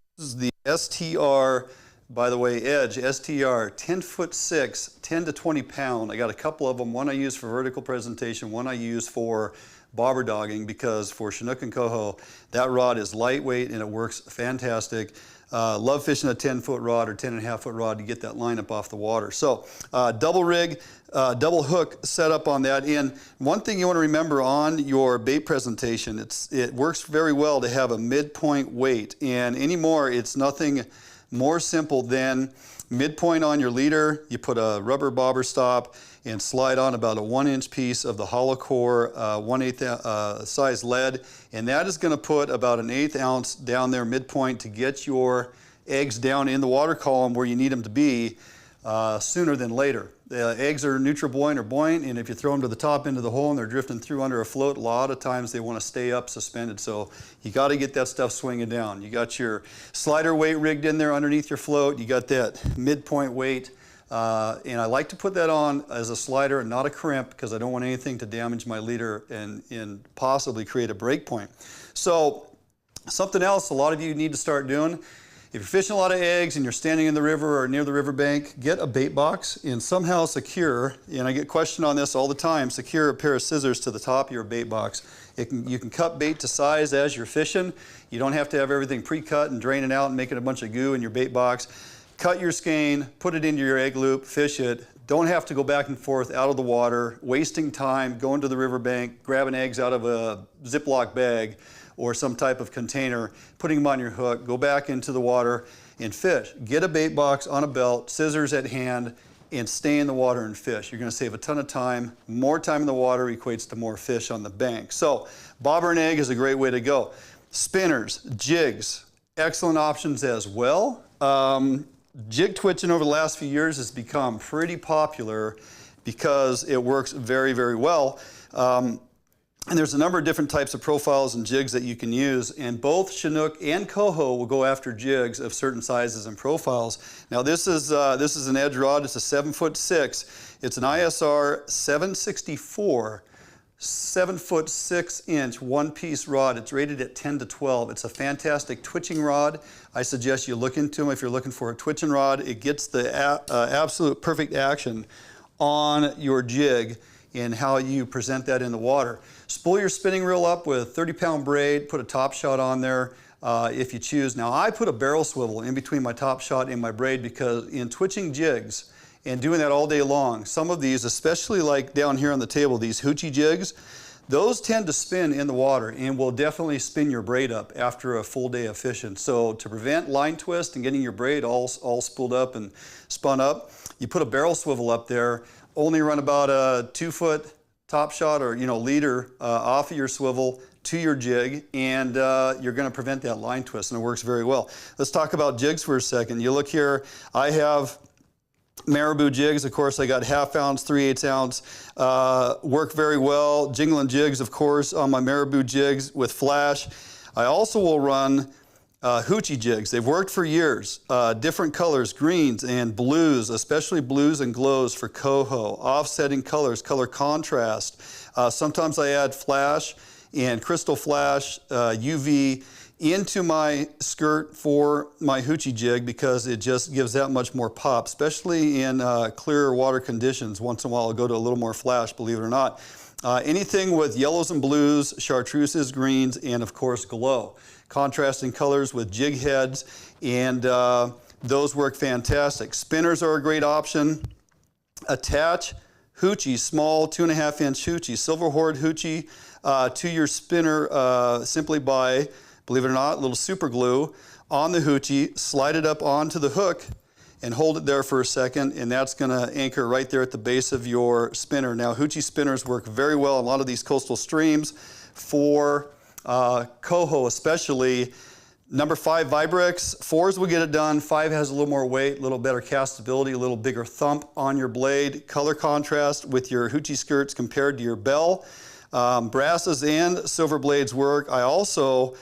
STR, by the way, Edge STR, 10'6", 10 to 20 pound. I got a couple of them. One I use for vertical presentation, one I use for bobber dogging, because for Chinook and coho, that rod is lightweight and it works fantastic. Love fishing a 10-foot rod or 10.5-foot rod to get that line up off the water. So double rig, double hook setup on that. And one thing you want to remember on your bait presentation, it works very well to have a midpoint weight. And anymore, it's nothing more simple than midpoint on your leader. You put a rubber bobber stop and slide on about a 1-inch piece of the hollow core 1/8 size lead, and that is going to put about an 1/8 ounce down there midpoint to get your eggs down in the water column where you need them to be sooner than later. The eggs are neutral buoyant or buoyant, and if you throw them to the top end of the hole and they're drifting through under a float, a lot of times they want to stay up suspended. So you got to get that stuff swinging down. You got your slider weight rigged in there underneath your float. You got that midpoint weight. And I like to put that on as a slider and not a crimp because I don't want anything to damage my leader and possibly create a break point. So something else a lot of you need to start doing If you're fishing a lot of eggs and you're standing in the river or near the riverbank, get a bait box and somehow secure, and I get questioned on this all the time, secure a pair of scissors to the top of your bait box. You can cut bait to size as you're fishing. You don't have to have everything pre-cut and drain it out and making a bunch of goo in your bait box. Cut your skein, put it into your egg loop, fish it. Don't have to go back and forth out of the water, wasting time going to the riverbank, grabbing eggs out of a Ziploc bag or some type of container, putting them on your hook, go back into the water and fish. Get a bait box on a belt, scissors at hand, and stay in the water and fish. You're gonna save a ton of time. More time in the water equates to more fish on the bank. So bobber and egg is a great way to go. Spinners, jigs, excellent options as well. Jig twitching over the last few years has become pretty popular because it works very, very well. And there's a number of different types of profiles and jigs that you can use, and both Chinook and Coho will go after jigs of certain sizes and profiles. Now this is an edge rod. It's a 7'6". It's an ISR 764, 7'6" one-piece rod. It's rated at 10 to 12. It's a fantastic twitching rod. I suggest you look into them if you're looking for a twitching rod. It gets the absolute perfect action on your jig and how you present that in the water. Spool your spinning reel up with 30-pound braid, put a top shot on there if you choose. Now I put a barrel swivel in between my top shot and my braid because in twitching jigs and doing that all day long, some of these, especially like down here on the table, these hoochie jigs, those tend to spin in the water and will definitely spin your braid up after a full day of fishing. So to prevent line twist and getting your braid all spooled up and spun up, you put a barrel swivel up there. Only run about a 2-foot top shot or leader off of your swivel to your jig, and you're going to prevent that line twist, and it works very well. Let's talk about jigs for a second. You look here, I have marabou jigs. Of course, I got 1/2 ounce, 3/8 ounce, work very well. Jingling jigs, of course, on my marabou jigs with flash. I also will run hoochie jigs. They've worked for years. Different colors, greens and blues, especially blues and glows for coho. Offsetting colors, color contrast. Sometimes I add flash and crystal flash, UV, into my skirt for my hoochie jig because it just gives that much more pop, especially in clearer water conditions. Once in a while I'll go to a little more flash, believe it or not. Anything with yellows and blues, chartreuses, greens, and of course glow. Contrasting colors with jig heads, and those work fantastic. Spinners are a great option. Attach hoochie, small 2.5-inch hoochie, silver horde hoochie to your spinner simply by, believe it or not, a little super glue on the hoochie, slide it up onto the hook and hold it there for a second, and that's gonna anchor right there at the base of your spinner. Now, hoochie spinners work very well in a lot of these coastal streams for coho especially. Number 5 Vibrex, 4s will get it done. 5 has a little more weight, a little better castability, a little bigger thump on your blade. Color contrast with your hoochie skirts compared to your bell. Brasses and silver blades work. I also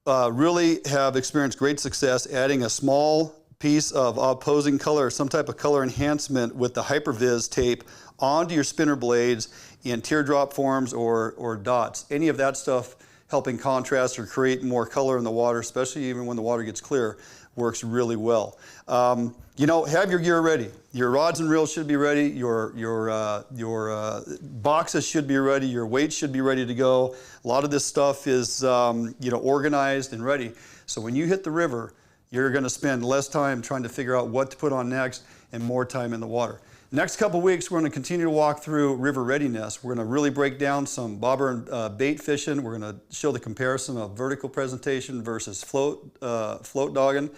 really have experienced great success adding a small piece of opposing color, some type of color enhancement with the Hypervis tape onto your spinner blades in teardrop forms or dots. Any of that stuff helping contrast or create more color in the water, especially even when the water gets clear, works really well. Have your gear ready. Your rods and reels should be ready. Your boxes should be ready. Your weights should be ready to go. A lot of this stuff is organized and ready. So when you hit the river, you're going to spend less time trying to figure out what to put on next and more time in the water. Next couple weeks, we're going to continue to walk through river readiness. We're going to really break down some bobber and bait fishing. We're going to show the comparison of vertical presentation versus float dogging.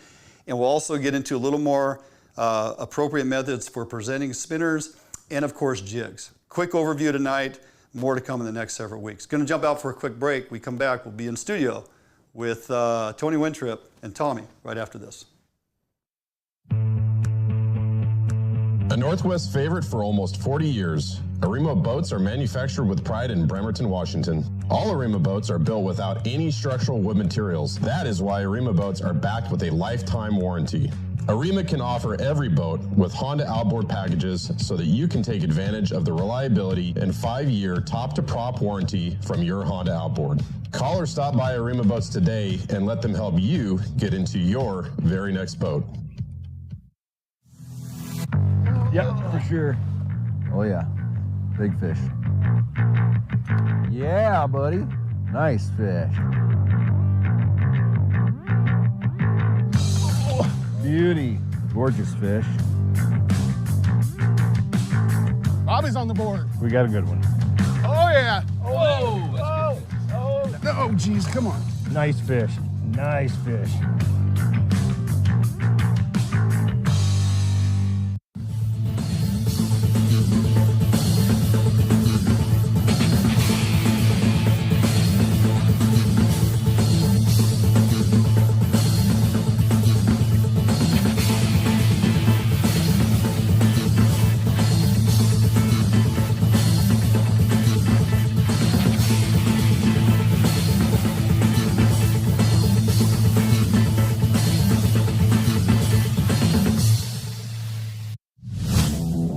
And we'll also get into a little more appropriate methods for presenting spinners and, of course, jigs. Quick overview tonight. More to come in the next several weeks. Going to jump out for a quick break. We come back, we'll be in studio with Tony Winthrop and Tommy right after this. A Northwest favorite for almost 40 years, Arima boats are manufactured with pride in Bremerton, Washington. All Arima boats are built without any structural wood materials. That is why Arima boats are backed with a lifetime warranty. Arima can offer every boat with Honda outboard packages so that you can take advantage of the reliability and 5-year top-to-prop warranty from your Honda outboard. Call or stop by Arima Boats today and let them help you get into your very next boat. Yep, for sure. Oh yeah, big fish. Yeah, buddy. Nice fish. Oh, beauty. Gorgeous fish. Bobby's on the board. We got a good one. Oh, yeah. Oh, oh, geez, come on. Nice fish. Nice fish.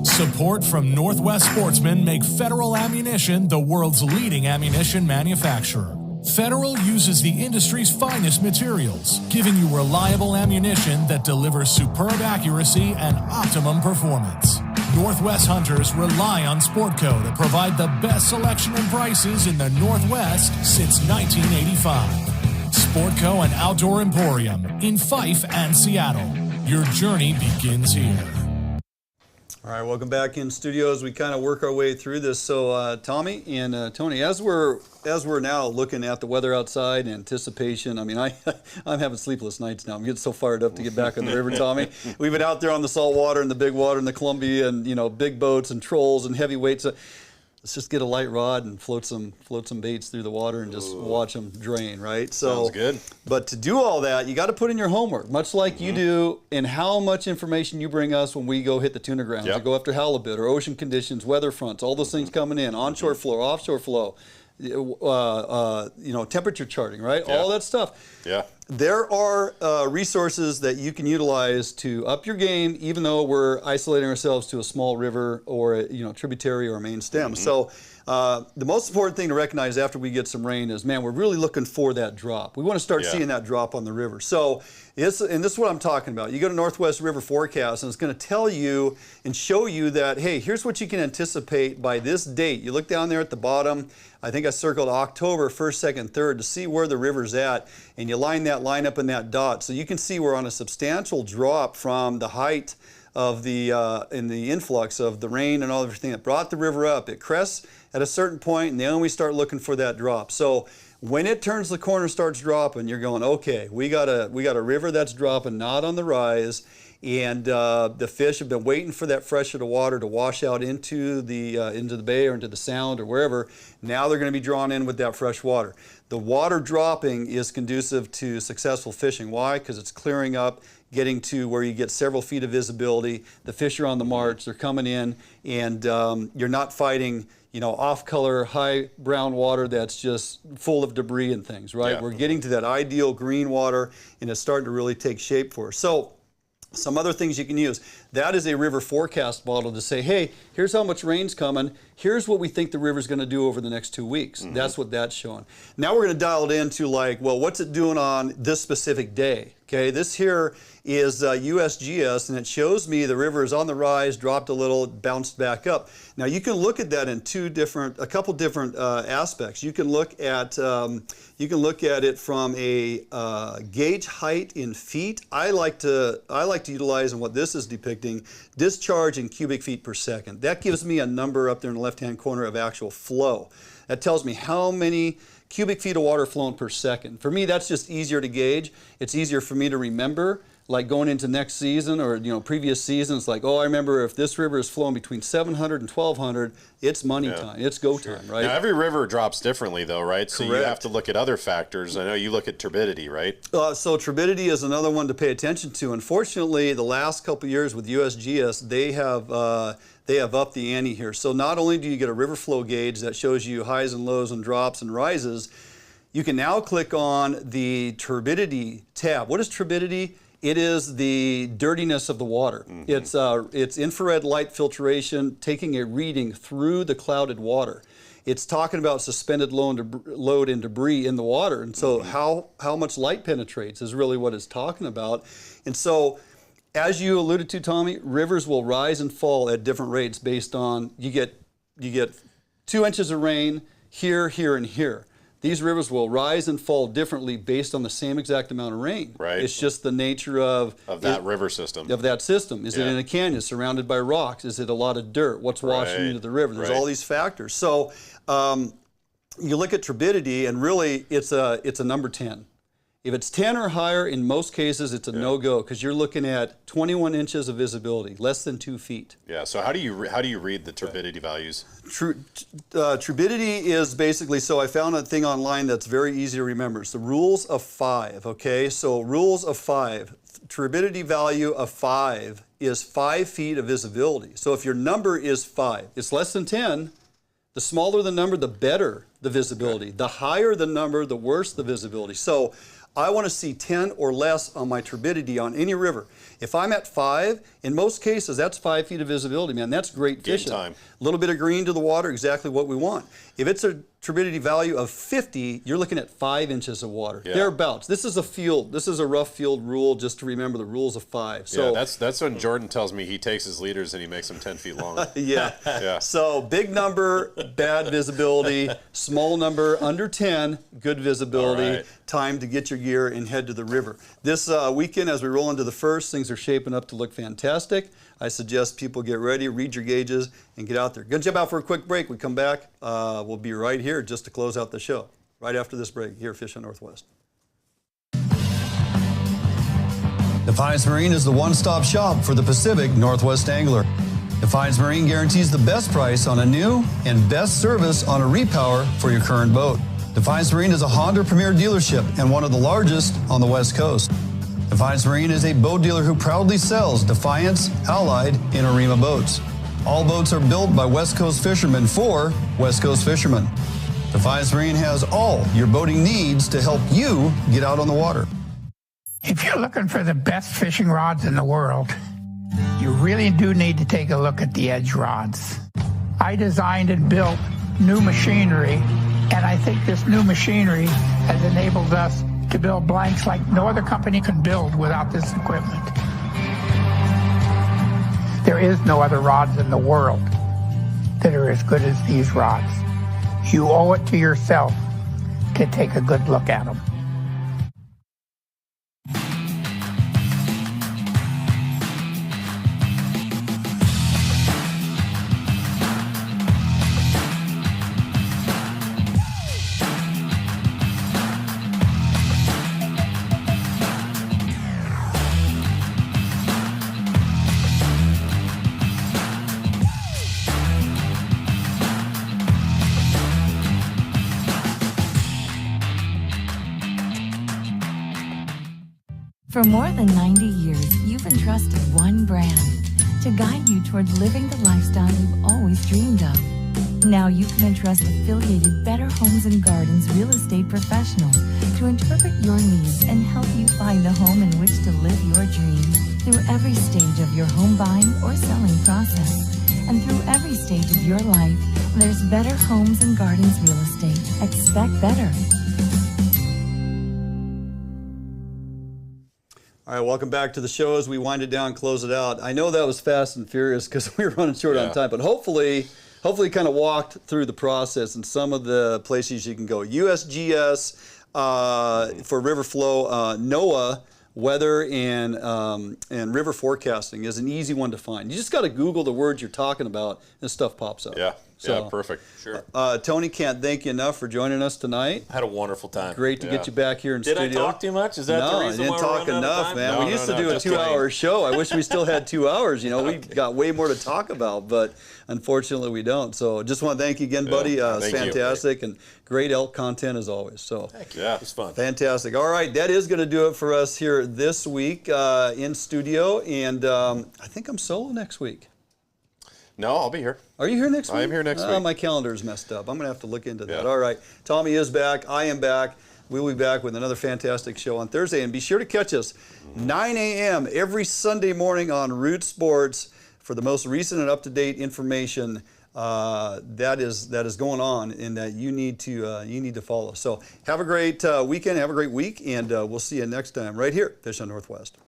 Support from Northwest Sportsmen make Federal Ammunition the world's leading ammunition manufacturer. Federal uses the industry's finest materials, giving you reliable ammunition that delivers superb accuracy and optimum performance. Northwest hunters rely on Sportco to provide the best selection and prices in the Northwest since 1985. Sportco and Outdoor Emporium in Fife and Seattle. Your journey begins here. All right, welcome back in studio as we kind of work our way through this. So, Tommy and Tony, as we're now looking at the weather outside, anticipation. I mean, I'm having sleepless nights now. I'm getting so fired up to get back on the river, Tommy. We've been out there on the salt water and the big water and the Columbia, and big boats and trolls and heavy weights. Let's just get a light rod and float some baits through the water and just watch them drain, right? So, sounds good. But to do all that, you got to put in your homework, much like you do in how much information you bring us when we go hit the tuna grounds, or go after halibut, or ocean conditions, weather fronts, all those things coming in, onshore flow, offshore flow, temperature charting, right? Yeah. All that stuff. Yeah. There are resources that you can utilize to up your game, even though we're isolating ourselves to a small river or a tributary or a main stem. So the most important thing to recognize after we get some rain is, man, we're really looking for that drop. We want to start seeing that drop on the river. So and this is what I'm talking about. You go to Northwest River Forecast, and it's going to tell you and show you that, hey, here's what you can anticipate by this date. You look down there at the bottom. I think I circled October 1st, 2nd, 3rd to see where the river's at, and you line up in that dot. So you can see we're on a substantial drop from the height of the in the influx of the rain and all everything that brought the river up. It crests at a certain point, and then we start looking for that drop. So when it turns the corner, starts dropping, you're going, okay, we got a river that's dropping, not on the rise, and the fish have been waiting for that freshet of water to wash out into the bay or into the sound or wherever. Now they're going to be drawn in with that fresh water. The water dropping is conducive to successful fishing. Why? Because it's clearing up, getting to where you get several feet of visibility. The fish are on the march, they're coming in, and you're not fighting off-color, high brown water that's just full of debris and things, right? Yeah. We're getting to that ideal green water, and it's starting to really take shape for us. So some other things you can use. That is a river forecast model to say, hey, here's how much rain's coming. Here's what we think the river's going to do over the next 2 weeks. That's what that's showing. Now we're going to dial it into what's it doing on this specific day? Okay, this here is USGS, and it shows me the river is on the rise, dropped a little, bounced back up. Now you can look at that in a couple different aspects. You can look at it from a gauge height in feet. I like to utilize, and what this is depicting, discharge in cubic feet per second. That gives me a number up there in the left-hand corner of actual flow. That tells me how many cubic feet of water flown per second. For me, that's just easier to gauge. It's easier for me to remember, like going into next season or previous seasons, like, oh, I remember if this river is flowing between 700 and 1200, it's money time, it's go time, right? Now, every river drops differently though, right? So Correct. you have to look at other factors. I know you look at turbidity, right? So turbidity is another one to pay attention to. Unfortunately, the last couple of years with USGS, they have upped the ante here. So not only do you get a river flow gauge that shows you highs and lows and drops and rises, you can now click on the turbidity tab. What is turbidity? It is the dirtiness of the water. It's infrared light filtration taking a reading through the clouded water. it's talking about suspended load and debris in the water. And so how much light penetrates is really what it's talking about. And so, as you alluded to, Tommy, rivers will rise and fall at different rates based on, you get 2 inches of rain here, here, and here. These rivers will rise and fall differently based on the same exact amount of rain. Right. It's just the nature of that river system. Of that system. Is it in a canyon surrounded by rocks? Is it a lot of dirt? What's washing into the river? There's all these factors. So you look at turbidity, and really it's a number 10. If it's 10 or higher, in most cases, it's a no-go, because you're looking at 21 inches of visibility, less than 2 feet. Yeah. So how do you read the turbidity values? Turbidity is basically, so I found a thing online that's very easy to remember. It's the rules of 5. Okay, so rules of 5. Turbidity value of 5 is 5 feet of visibility. So if your number is 5, it's less than 10. The smaller the number, the better the visibility. The higher the number, the worse the visibility. So I want to see 10 or less on my turbidity on any river. If I'm at 5, in most cases, that's 5 feet of visibility, man. That's great fishing. Game time. A little bit of green to the water, exactly what we want. If it's a turbidity value of 50, you're looking at 5 inches of water. Yeah. Thereabouts. This is a field. This is a rough field rule, just to remember the rules of 5. So that's when Jordan tells me he takes his leaders and he makes them 10 feet long. yeah. So big number, bad visibility. Small number, under 10, good visibility. Right. Time to get your gear and head to the river. This weekend, as we roll into the first, things are shaping up to look fantastic. I suggest people get ready, read your gauges, and get out there. Gonna jump out for a quick break. We come back, we'll be right here just to close out the show. Right after this break, here at Fishing Northwest. Defiance Marine is the one-stop shop for the Pacific Northwest angler. Defiance Marine guarantees the best price on a new and best service on a repower for your current boat. Defiance Marine is a Honda Premier dealership and one of the largest on the West Coast. Defiance Marine is a boat dealer who proudly sells Defiance, Allied, and Arima boats. All boats are built by West Coast fishermen for West Coast fishermen. Defiance Marine has all your boating needs to help you get out on the water. If you're looking for the best fishing rods in the world, you really do need to take a look at the Edge rods. I designed and built new machinery, and I think this new machinery has enabled us to build blanks like no other company could build without this equipment. There is no other rods in the world that are as good as these rods. You owe it to yourself to take a good look at them. For more than 90 years, you've entrusted one brand to guide you towards living the lifestyle you've always dreamed of. Now you can entrust affiliated Better Homes and Gardens real estate professionals to interpret your needs and help you find the home in which to live your dream. Through every stage of your home buying or selling process, and through every stage of your life, there's Better Homes and Gardens real estate. Expect better. All right, welcome back to the show as we wind it down and close it out. I know that was fast and furious because we were running short on time, but hopefully kind of walked through the process and some of the places you can go. USGS for river flow, NOAA weather and river forecasting is an easy one to find. You just got to Google the words you're talking about and stuff pops up. Yeah, perfect. Sure. Tony, can't thank you enough for joining us tonight. Had a wonderful time. Great to get you back here in Did studio. I talk too much? Is that the reason No, why I didn't we're talk running out of enough, time? man. We used to do a 2-hour show. I wish we still had 2 hours. You know, we got way more to talk about, but unfortunately we don't. So just want to thank you again, buddy. It's fantastic and great elk content as always. So thank you. Yeah, it was fun. Fantastic. All right, that is going to do it for us here this week in studio, and I think I'm solo next week. No, I'll be here. Are you here next week? I am here next week. My calendar's messed up. I'm going to have to look into that. Yeah. All right. Tommy is back. I am back. We'll be back with another fantastic show on Thursday. And be sure to catch us 9 a.m. every Sunday morning on Root Sports for the most recent and up-to-date information that is going on and that you need to follow. So have a great weekend, have a great week, and we'll see you next time right here, Fish on Northwest.